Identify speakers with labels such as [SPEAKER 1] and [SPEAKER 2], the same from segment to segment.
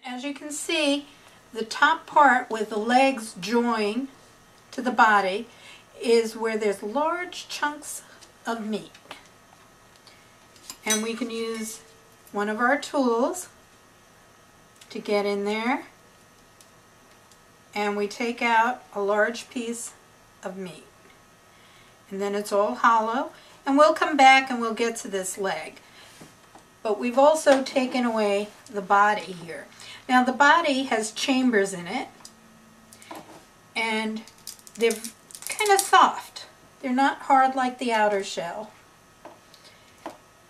[SPEAKER 1] As you can see, the top part where the legs join to the body is where there's large chunks of meat. And we can use one of our tools to get in there, and we take out a large piece of meat. And then it's all hollow, and we'll come back and we'll get to this leg. But we've also taken away the body here. Now the body has chambers in it, and they're kind of soft. They're not hard like the outer shell.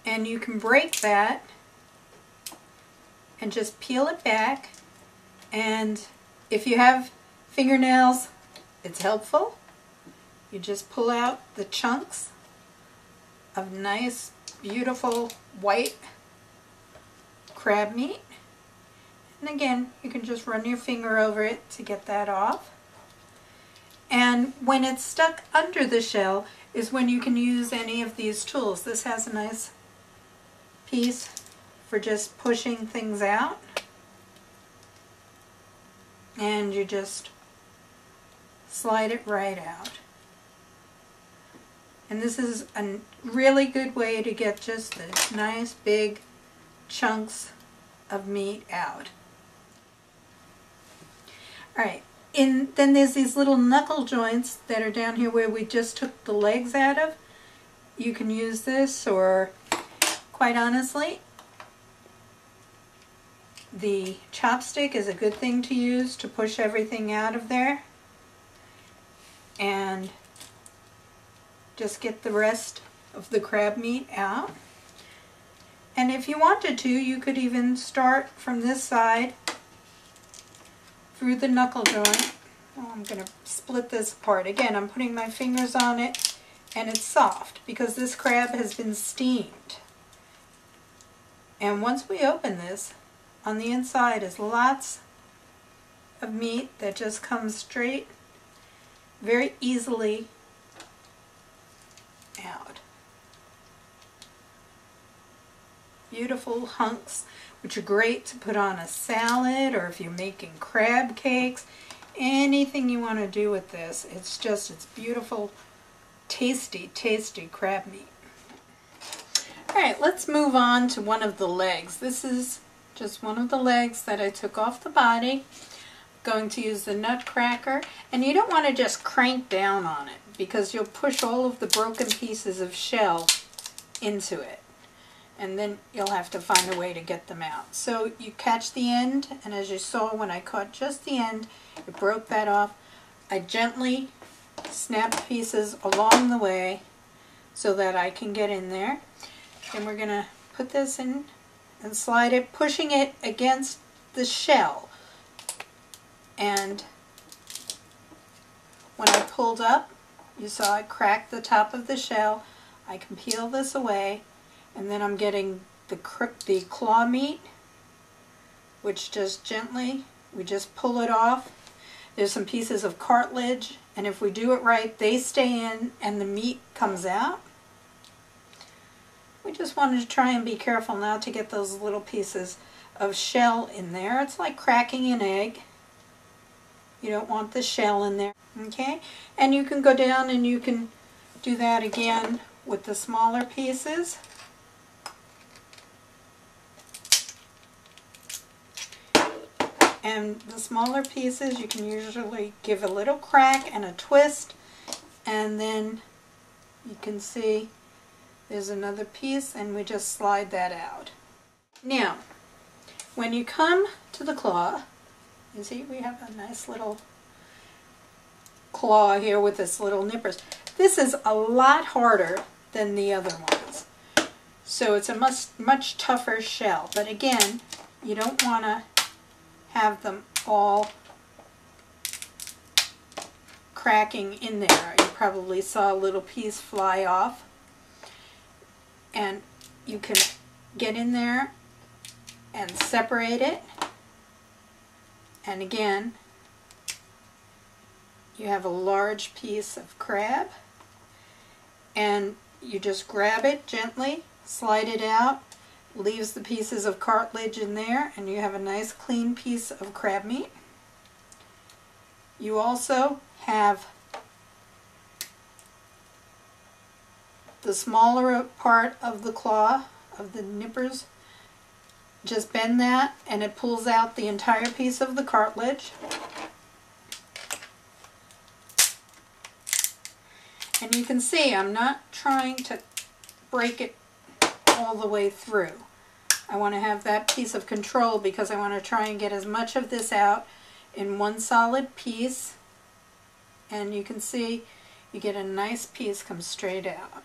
[SPEAKER 1] And you can break that and just peel it back. And if you have fingernails, it's helpful. You just pull out the chunks of nice, beautiful white crab meat. And again, you can just run your finger over it to get that off. And when it's stuck under the shell is when you can use any of these tools. This has a nice piece for just pushing things out. And you just slide it right out. And this is a really good way to get just the nice big chunks of meat out. Alright, then there's these little knuckle joints that are down here where we just took the legs out of. You can use this, or quite honestly, the chopstick is a good thing to use to push everything out of there. And just get the rest of the crab meat out. And if you wanted to, you could even start from this side through the knuckle joint. Oh, I'm going to split this apart. Again, I'm putting my fingers on it, and it's soft because this crab has been steamed. And once we open this, on the inside is lots of meat that just comes straight, very easily out. Beautiful hunks, which are great to put on a salad, or if you're making crab cakes, anything you want to do with this. It's beautiful, tasty, tasty crab meat. Alright, let's move on to one of the legs. This is just one of the legs that I took off the body. I'm going to use the nutcracker, and you don't want to just crank down on it because you'll push all of the broken pieces of shell into it. And then you'll have to find a way to get them out. So you catch the end, and as you saw when I caught just the end, it broke that off. I gently snap pieces along the way so that I can get in there. And we're going to put this in and slide it, pushing it against the shell. And when I pulled up, you saw I cracked the top of the shell. I can peel this away. And then I'm getting the claw meat, which just gently, we just pull it off. There's some pieces of cartilage, and if we do it right, they stay in and the meat comes out. We just wanted to try and be careful not to get those little pieces of shell in there. It's like cracking an egg. You don't want the shell in there, okay? And you can go down and you can do that again with the smaller pieces. And the smaller pieces you can usually give a little crack and a twist, and then you can see there's another piece, and we just slide that out. Now, when you come to the claw, you see we have a nice little claw here with this little nippers. This is a lot harder than the other ones, so it's a much tougher shell. But again, you don't want to have them all cracking in there. You probably saw a little piece fly off. And you can get in there and separate it. And again, you have a large piece of crab. And you just grab it gently, slide it out, leaves the pieces of cartilage in there, and you have a nice clean piece of crab meat. You also have the smaller part of the claw, of the nippers. Just bend that and it pulls out the entire piece of the cartilage. And you can see I'm not trying to break it all the way through. I want to have that piece of control because I want to try and get as much of this out in one solid piece. And you can see you get a nice piece come straight out.